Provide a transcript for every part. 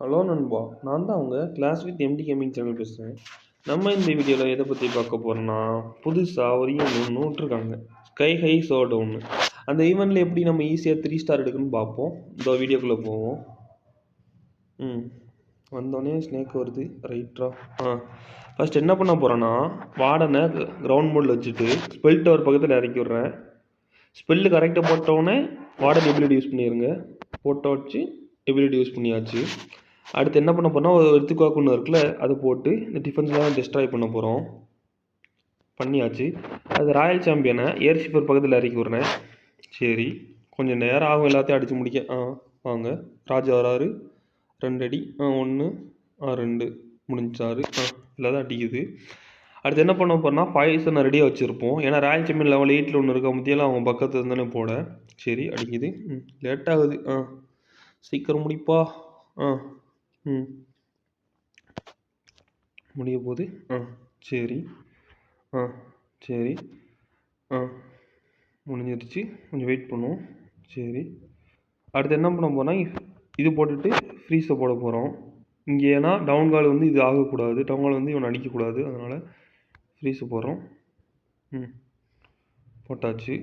Hello நண்பா, நான் தான் அவங்க class with MD gaming channel பேசுகிறேன். நம்ம இந்த வீடியோவில் எதை பற்றி பார்க்க போகிறோம்னா, புதுசாக ஒரு ஈவெண்ட் ஒன்று விட்ருக்காங்க, ஸ்கை ஹை ஷோ டவுன்னு. அந்த ஈவெண்ட்டில் எப்படி நம்ம ஈஸியாக 3 ஸ்டார் எடுக்கணும்னு பார்ப்போம். இந்த வீடியோக்குள்ளே போவோம். வந்தோடனே ஸ்னேக் வருது, ரைட்ரா. ஃபஸ்ட் என்ன பண்ண போகிறேன்னா, வார்டனை கிரவுண்ட் மோடில் வச்சுட்டு ஸ்பெல் டவர் பக்கத்தில் இறக்கி விட்றேன். ஸ்பெல்லு கரெக்டாக போட்டவுடனே வார்டன் எபிலிட்டி யூஸ் பண்ணிடுங்க. போட்டோ வச்சு எபிலிட்டி யூஸ் பண்ணியாச்சு. அடுத்து என்ன பண்ண போகிறோம்னா, ஒரு எர்த்குவேக் ஒன்று இருக்குல்ல, அதை போட்டு இந்த டிஃபென்ஸ்லாம் டெஸ்ட்ராய் பண்ண போகிறோம். பண்ணியாச்சு. அது ராயல் சாம்பியனை ஏர்ஷிப்பர் பக்கத்தில் இறக்கி விட்றேன். சரி, கொஞ்சம் நேரம் ஆகும் எல்லாத்தையும் அடித்து முடிக்க. வாங்க, ராஜா வராரு. 2 அடி. 1 2 முடிஞ்சாரு. எல்லாத்தையும் அடிக்குது. அடுத்து என்ன பண்ண போகிறோம்னா, பாய்சனை ரெடியாக வச்சுருப்போம். ஏன்னா ராயல் சாம்பியன் லெவல் 8 ஒன்று இருக்க முத்தியெல்லாம் அவங்க பக்கத்தில் இருந்தானே போட. சரி, அடிக்குது. லேட் ஆகுது. சீக்கிரம் முடிப்பா. முடிய போகுது. சரி. சரி. முடிஞ்சிருச்சு. கொஞ்சம் வெயிட் பண்ணுவோம். சரி, அடுத்து என்ன பண்ண போனால் இது போட்டுட்டு ஃப்ரீஸை போட போகிறோம் இங்கே. ஏன்னா டவுன் கால் வந்து இது ஆகக்கூடாது, டவுன் கால் வந்து இவனை அடிக்கக்கூடாது, அதனால் ஃப்ரீஸை போடுறோம். போட்டாச்சு.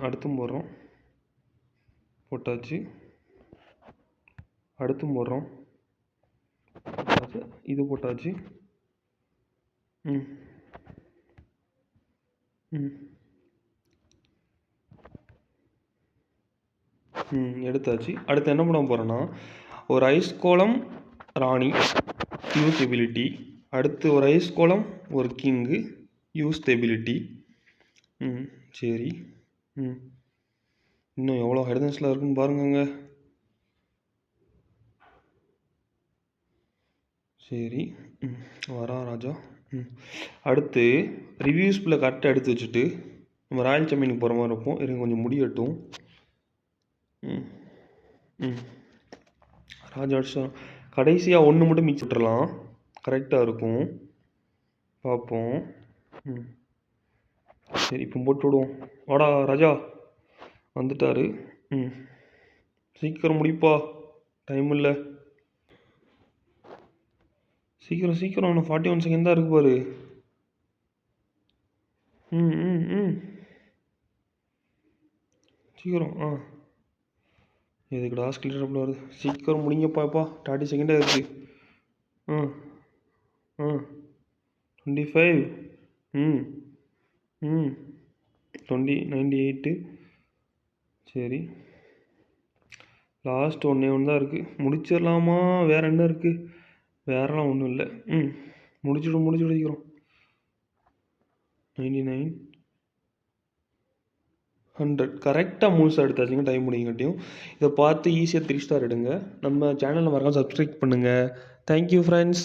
அடுத்தும் போடுறோம். போட்டாச்சு. அடுத்தும் போடுறோம். இது போட்டாச்சு. எடுத்தாச்சு. அடுத்து என்ன பண்ண போகிறேன்னா, ஒரு ஐஸ் கோலம் ராணி யூஸ் எபிலிட்டி. அடுத்து ஒரு ஐஸ் கோலம் ஒரு கிங்கு யூஸ் எபிலிட்டி. சரி. இன்னும் எவ்வளோ ஹெடன்ஸில் இருக்குன்னு பாருங்கங்க. சரி, வரா ராஜா. அடுத்து ரிவ்யூஸ் பிள்ளை கரெக்டாக எடுத்து வச்சுட்டு நம்ம ராயல் சாம்பியனுக்கு போகிற மாதிரி இருப்போம். இருங்க, கொஞ்சம் முடியட்டும். ராஜா அடிச்சா கடைசியாக 1 மட்டும் மிச்சம் விட்டுறலாம், கரெக்டாக இருக்கும். பார்ப்போம். சரி, இப்போ போட்டு விடுவோம். வாடா ராஜா, வந்துட்டாரு. சீக்கிரம் முடிப்பா, டைம் இல்லை. சீக்கிரம் சீக்கிரம், இன்னும் 41 செகண்ட் தான் இருக்கு பாரு. சீக்கிரம். எதுக்கு லாஸ்ட் கிளியர் வருது? சீக்கிரம் முடிங்கப்பாப்பா, 30 செகண்டாக இருக்குது. 25. 98. சரி, லாஸ்ட் ஒன்று தான் இருக்குது. முடிச்சிடலாமா? வேறு என்ன இருக்குது? வேறெல்லாம் ஒன்றும் இல்லை. முடிச்சிடும். 99, 100 கரெக்டாக 3 ஸ்டார் எடுத்தாச்சுங்க. டைம் முடிங்கட்டியும் இதை பார்த்து ஈஸியாக 3 ஸ்டார் எடுங்க. நம்ம சேனலில் மறக்காம சப்ஸ்கிரைப் பண்ணுங்கள். Thank you friends.